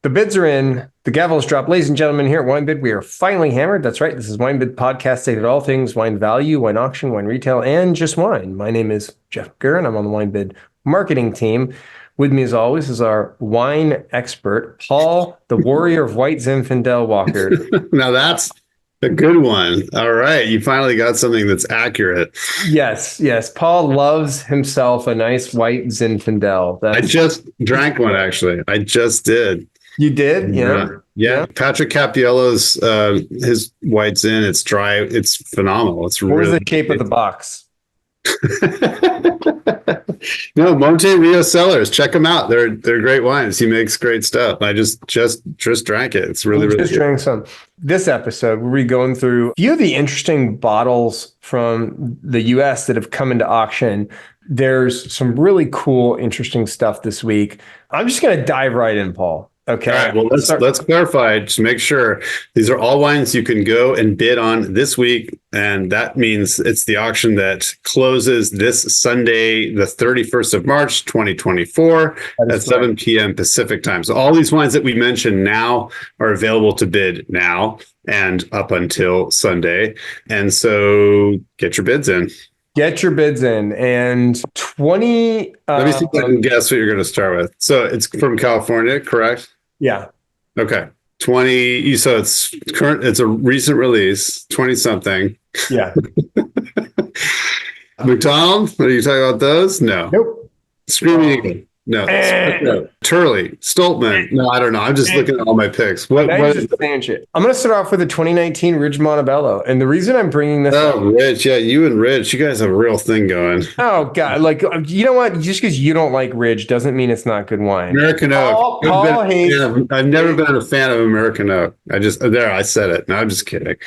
The bids are in. The gavel is dropped. Ladies and gentlemen, here at WineBid, we are finally hammered. That's right. This is WineBid podcast stated all things wine value, wine auction, wine retail, and just wine. My name is Jeff Gurr, and I'm on the WineBid marketing team. With me, as always, is our wine expert, Paul, the warrior of white Zinfandel Walker. Now that's a good one. All right. You finally got something that's accurate. Yes. Paul loves himself a nice white Zinfandel. I just drank one, actually. I just did. You did? Yeah. Patrick Capiello's, his white Zin, it's dry. It's phenomenal. It's what was the shape of the box? No, Monte Rio Cellars. Check them out. They're great wines. He makes great stuff. I just drank it. It's really good. Drank some. This episode, we'll be going through a few of the interesting bottles from the US that have come into auction. There's some really cool, interesting stuff this week. I'm just going to dive right in, Paul. Okay. All right. Well, let's clarify to make sure these are all wines you can go and bid on this week. And that means it's the auction that closes this Sunday, the 31st of March, 2024 at 7 p.m. Pacific time. So all these wines that we mentioned now are available to bid now and up until Sunday. And so get your bids in. Get your bids in. And 20... Let me see if I can guess what you're going to start with. So it's from California, correct? Yeah. Okay. 20. So it's current. It's a recent release, 20 something. Yeah. McDonald. Are you talking about those? No. Nope. Screaming Eagle. No. Turley. Stoltman. No, I don't know. I'm just looking at all my picks. What is it? I'm going to start off with the 2019 Ridge Montebello. And the reason I'm bringing this up... Rich. Yeah, you and Rich, you guys have a real thing going. Oh, God. Like, you know what? Just because you don't like Ridge doesn't mean it's not good wine. American Oak. Paul hates... I've never been a fan of American Oak. I said it. No, I'm just kidding.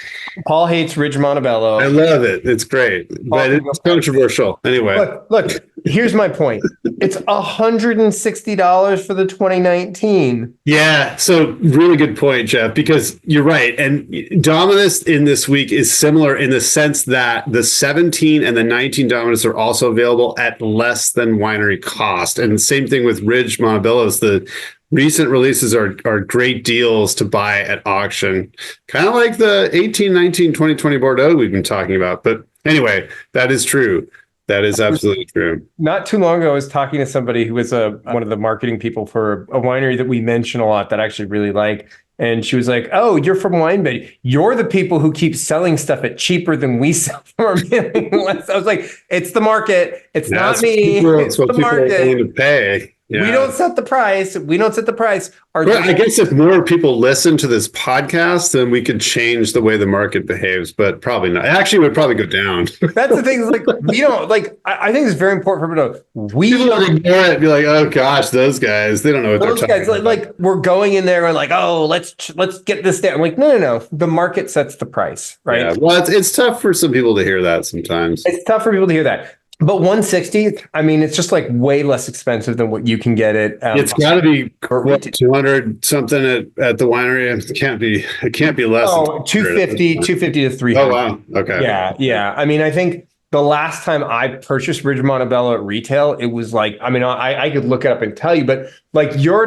Paul hates Ridge Montebello. I love it. It's great. But it's controversial. Anyway. Look, here's my point. It's $160 for the 2019. Yeah, so really good point, Jeff, because you're right. And Dominus in this week is similar in the sense that the 17 and the 19 Dominus are also available at less than winery cost. And the same thing with Ridge Montebello's. The recent releases are great deals to buy at auction, kind of like the 18, 19, 2020 Bordeaux we've been talking about. But anyway, that is true. That is absolutely true. Not too long ago, I was talking to somebody who was one of the marketing people for a winery that we mention a lot that I actually really like. And she was like, "Oh, you're from WineBid. You're the people who keep selling stuff at cheaper than we sell from our mailing list." I was like, "It's the market. It's not me. It's the market. Are willing to pay." Yeah. We don't set the price. I guess if more people listen to this podcast, then we could change the way the market behaves, but probably not. Actually, it would probably go down. That's the thing. Is like we don't like. I think it's very important for people to know. People don't ignore it. Be like, oh gosh, those guys. They don't know what they're talking about. Like we're going in there and like, oh, let's get this down. I'm like, no. The market sets the price, right? Yeah. Well, it's tough for some people to hear that sometimes. It's tough for people to hear that. But 160, I mean, it's just like way less expensive than what you can get it. It's got to be 200 something at the winery. It can't be less. Oh, 250 to 300. Oh, wow. Okay. Yeah. I mean, I think the last time I purchased Ridge Montebello at retail, it was like, I mean, I could look it up and tell you, but like you're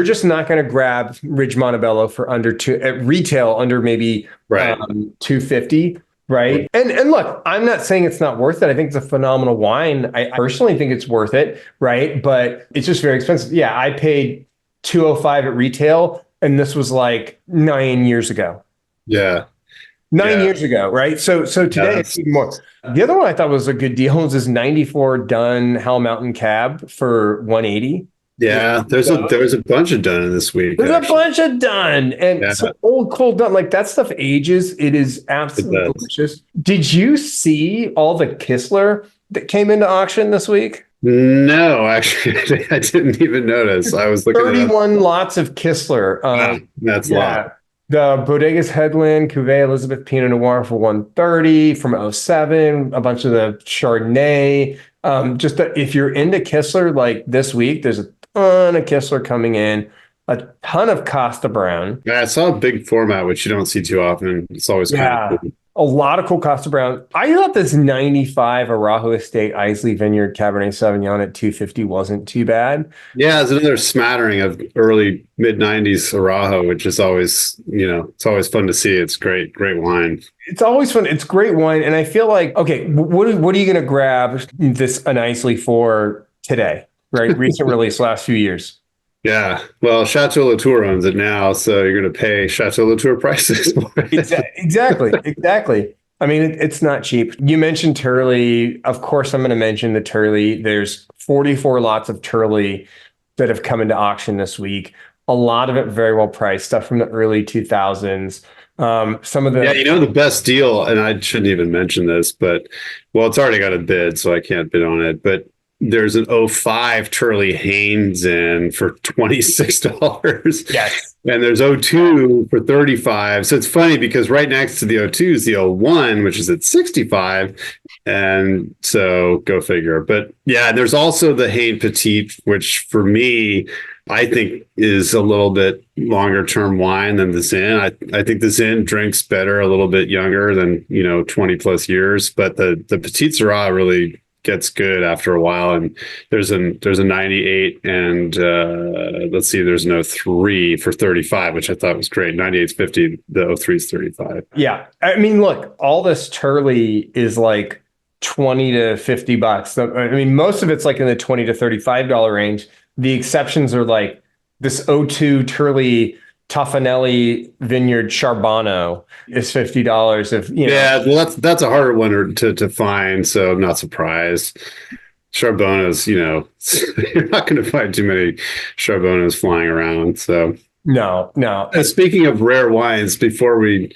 just not going to grab Ridge Montebello for at retail under maybe 250. Right. And look, I'm not saying it's not worth it. I think it's a phenomenal wine. I personally think it's worth it. Right. But it's just very expensive. Yeah. I paid $205 at retail. And this was like 9 years ago. Yeah. 9 years ago. Right. So today it's even more. The other one I thought was a good deal was this 94 Dunn Hell Mountain Cab for $180. Yeah, there's a bunch of Dunn in this week. There's a bunch of Dunn and some old cold Dunn. Like that stuff ages. It is absolutely delicious. Did you see all the Kistler that came into auction this week? No, actually, I didn't even notice. I was looking 31 lots of Kistler. That's a lot. The Bodegas Headland Cuvée Elizabeth Pinot Noir for $130 from '07. A bunch of the Chardonnay. If you're into Kistler, like this week, there's a ton of Kistler coming in, a ton of Costa Brown. Yeah, I saw a big format, which you don't see too often. It's always kind of cool. A lot of cool Costa Brown. I thought this 95 Arajo Estate Islay Vineyard Cabernet Sauvignon at 250 wasn't too bad. Yeah, it's another smattering of early mid '90s Arajo, which is always, it's always fun to see. It's great, great wine. It's always fun. It's great wine. And I feel like, okay, what are you going to grab this an Islay for today? Right? Recent release, last few years. Yeah, well, Chateau Latour owns it now, so you're going to pay Chateau Latour prices. Exactly. I mean, it's not cheap. You mentioned Turley. Of course, I'm going to mention the Turley. There's 44 lots of Turley that have come into auction this week. A lot of it very well priced, stuff from the early 2000s. Some of the the best deal, and I shouldn't even mention this, but well, it's already got a bid, so I can't bid on it. But there's an '05 Turley Haynes in for $26. Yes. And there's '02 for $35. So it's funny because right next to the '02 is the '01, which is at $65. And so go figure. But yeah, there's also the Hain Petite, which for me, I think is a little bit longer term wine than the Zin. I think the Zin drinks better a little bit younger than, 20 plus years. But the Petite Syrah really gets good after a while, and there's a 98 and let's see, there's an '03 for 35, which I thought was great. 98's 50, the '03 is 35. Yeah, I mean, look, all this Turley is like 20 to 50 bucks. I mean, most of it's like in the 20 to $35 range. The exceptions are like this '02 Turley Toffanelli Vineyard Charbonneau is $50. Yeah, well, that's a harder one to find, so I'm not surprised. Charbonneaus, you're not going to find too many Charbonneaus flying around. So no. Speaking of rare wines, before we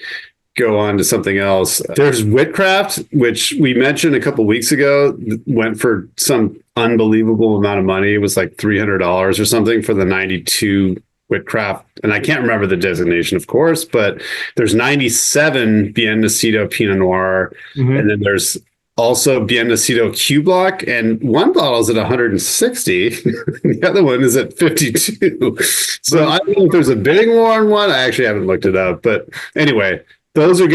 go on to something else, there's Whitcraft, which we mentioned a couple weeks ago, went for some unbelievable amount of money. It was like $300 or something for the '92 Whitcraft, and I can't remember the designation, of course, but there's 97 Bien Nacido Pinot Noir, and then there's also Bien Nacido Q Block, and one bottle is at 160, the other one is at 52. So I don't know if there's a bidding war on one. I actually haven't looked it up, but anyway, those are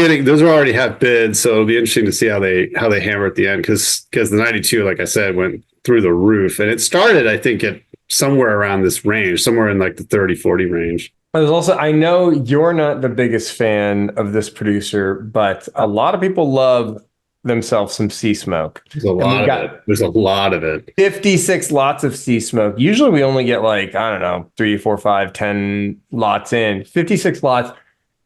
already have bids, so it'll be interesting to see how they hammer at the end, because the 92, like I said, went through the roof, and it started, I think, at somewhere around this range, somewhere in like the 30-40 range. There's also, I know you're not the biggest fan of this producer, but a lot of people love themselves some sea smoke. There's a lot of it. 56 lots of sea smoke. Usually we only get like, I don't know, 3, 4, 5, 10 lots in. 56 lots.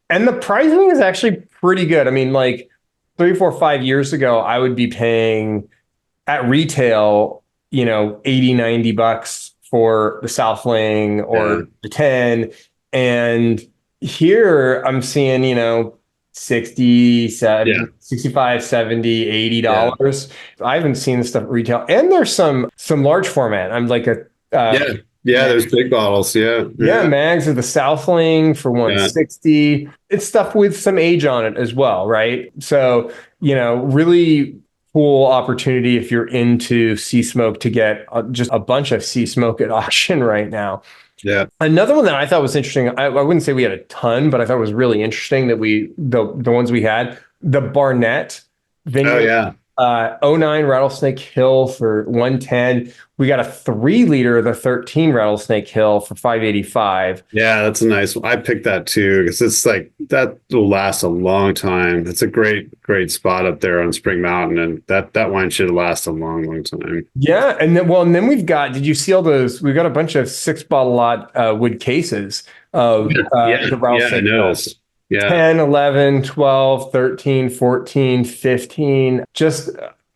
And the pricing is actually pretty good. I mean, like 3, 4, 5 years ago, I would be paying at retail, 80, 90 bucks for the Southling or the 10. And here I'm seeing, 60, 70, 65, 70, $80. I haven't seen this stuff at retail. And there's some large format. I'm like there's big bottles. Yeah, mags of the Southling for 160. Yeah. It's stuff with some age on it as well, right? So, really cool opportunity if you're into sea smoke to get just a bunch of sea smoke at auction right now. Yeah. Another one that I thought was interesting, I wouldn't say we had a ton, but I thought was really interesting that the ones we had, the Barnett Vineyard. Oh, yeah. 09 Rattlesnake Hill for 110. We got a 3-liter of the 13 Rattlesnake Hill for 585. Yeah, that's a nice one. I picked that too, because it's like that will last a long time. It's a great spot up there on Spring Mountain, and that wine should last a long time. Yeah, and then we've got, did you see all those? We've got a bunch of 6-bottle lot wood cases of the Rattlesnake Hill. Yeah. 10, 11, 12, 13, 14, 15, just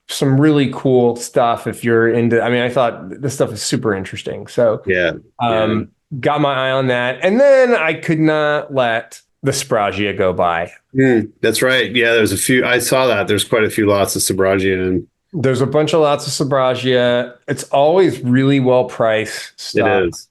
some really cool stuff if you're into, I mean, I thought this stuff is super interesting. So got my eye on that. And then I could not let the Sbragia go by. That's right. Yeah, there's a few, I saw that. There's quite a few lots of Sbragia in. There's a bunch of lots of Sbragia. It's always really well priced stuff. It is.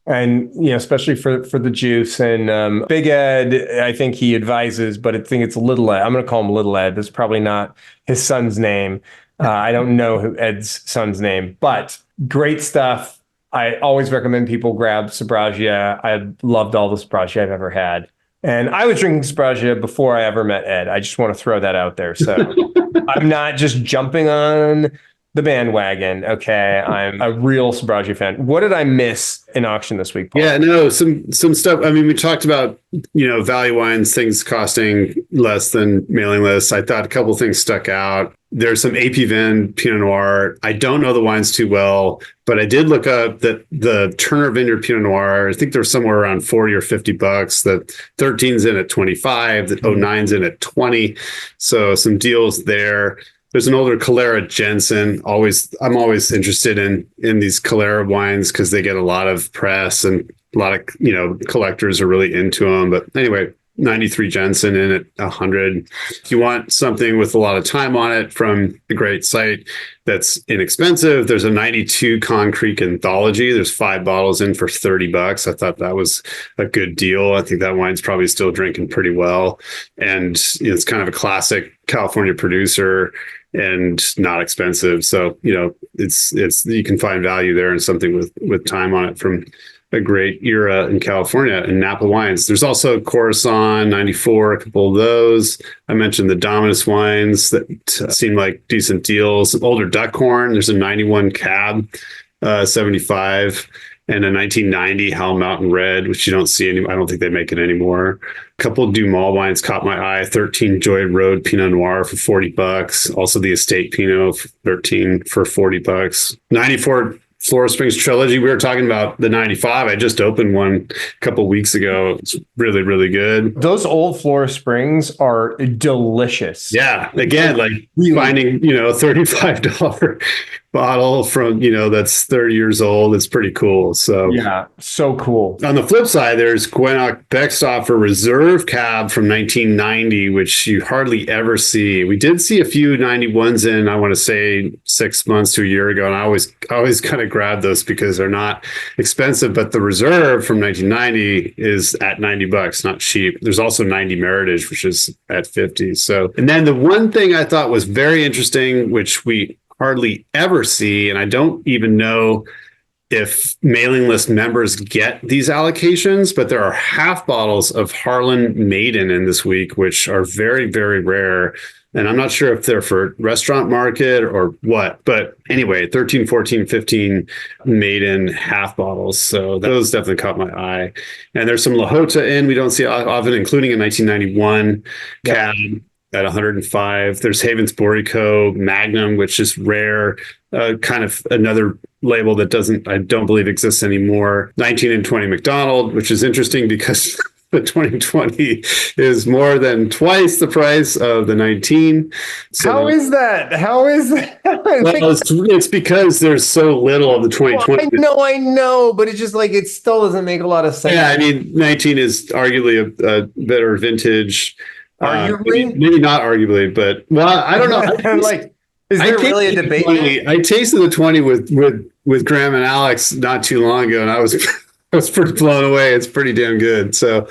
And, especially for the juice. And Big Ed, I think he advises, but I think it's Little Ed. I'm going to call him Little Ed. That's probably not his son's name. I don't know Ed's son's name, but great stuff. I always recommend people grab Sbragia. I loved all the Sbragia I've ever had. And I was drinking Sbragia before I ever met Ed. I just want to throw that out there. So I'm not just jumping on the bandwagon. Okay. I'm a real Sbragia fan. What did I miss in auction this week, Paul? Yeah, no, some stuff. I mean, we talked about, value wines, things costing less than mailing lists. I thought a couple of things stuck out. There's some AP Vin Pinot Noir. I don't know the wines too well, but I did look up that the Turner Vineyard Pinot Noir, I think they're somewhere around 40 or $50. The 13's in at 25, the 09's in at 20. So some deals there. There's an older Calera Jensen. I'm always interested in these Calera wines because they get a lot of press and a lot of, collectors are really into them. But anyway, 93 Jensen in at 100. If you want something with a lot of time on it from a great site that's inexpensive, there's a 92 Concrete Anthology. There's 5 bottles in for $30. I thought that was a good deal. I think that wine's probably still drinking pretty well. And it's kind of a classic California producer and not expensive. So, it's you can find value there in something with time on it from a great era in California and Napa wines. There's also Coruscant 94, a couple of those. I mentioned the Dominus wines that seem like decent deals. Older Duckhorn, there's a 91 Cab 75 and a 1990 Howell Mountain Red, which you don't see any. I don't think they make it anymore. A couple of Dumal wines caught my eye. 13 Joy Road Pinot Noir for $40. Also the Estate Pinot 13 for $40. 94 Flora Springs Trilogy. We were talking about the 95. I just opened one a couple of weeks ago. It's really, really good. Those old Flora Springs are delicious. Yeah. Again, like finding, a $35 bottle from, that's 30 years old. It's pretty cool. So yeah, so cool. On the flip side, there's Gwenoc Beckstoffer Reserve Cab from 1990, which you hardly ever see. We did see a few 91s in, I want to say 6 months to a year ago. And I always kind of grab those because they're not expensive, but the Reserve from 1990 is at $90, not cheap. There's also 90 Meritage, which is at 50. So, and then the one thing I thought was very interesting, which we hardly ever see, and I don't even know if mailing list members get these allocations, but there are half bottles of Harlan Maiden in this week, which are very, very rare. And I'm not sure if they're for restaurant market or what, but anyway, 13, 14, 15 Maiden half bottles. So those definitely caught my eye. And there's some Lahota in, we don't see often, including a 1991 Cab at 105. There's Havens Borico Magnum, which is rare, kind of another label that I don't believe exists anymore. 19 and 20 McDonald, which is interesting because the 2020 is more than twice the price of the 19. So, how is that? Well, it's because there's so little of the 2020. Well, I know, but it's just like it still doesn't make a lot of sense. Yeah, I mean, 19 is arguably a better vintage. Arguably? Maybe not arguably, but I don't know. I'm like, is there really a debate? I tasted the 20 with Graham and Alex not too long ago, and I was pretty blown away. It's pretty damn good. So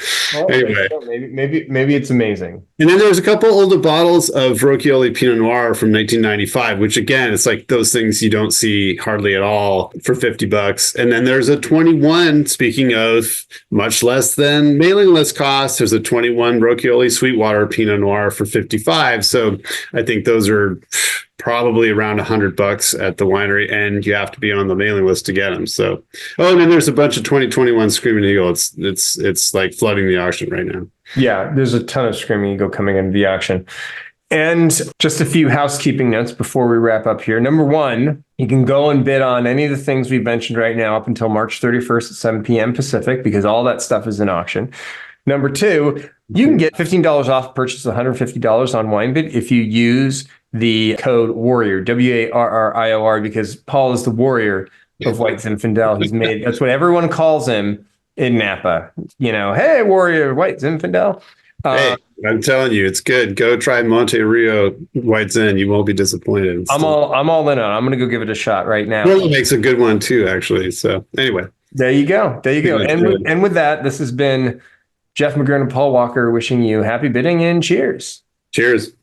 anyway, maybe it's amazing. And then there's a couple older bottles of Rocchioli Pinot Noir from 1995, which again, it's like those things you don't see hardly at all for $50. And then there's a 21, speaking of much less than mailing list costs, there's a 21 Rocchioli Sweetwater Pinot Noir for 55. So I think those are probably around $100 at the winery, and you have to be on the mailing list to get them. So, and then there's a bunch of 2021 Screaming Eagle. It's like flooding the auction right now. Yeah, there's a ton of Screaming Eagle coming into the auction. And just a few housekeeping notes before we wrap up here. Number one, you can go and bid on any of the things we've mentioned right now up until March 31st at 7 p.m. Pacific, because all that stuff is in auction. Number two, you can get $15 off purchase of $150 on WineBid if you use the code WARRIOR, WARRIOR, because Paul is the warrior of White Zinfandel. That's what everyone calls him in Napa. Hey, warrior, White Zinfandel. Hey, I'm telling you, it's good. Go try Monte Rio White Zin. You won't be disappointed. I'm all in on it. I'm going to go give it a shot right now. Turley makes a good one too, actually. So anyway. There you go. And with that, this has been Jeff McGurn and Paul Walker wishing you happy bidding and cheers. Cheers.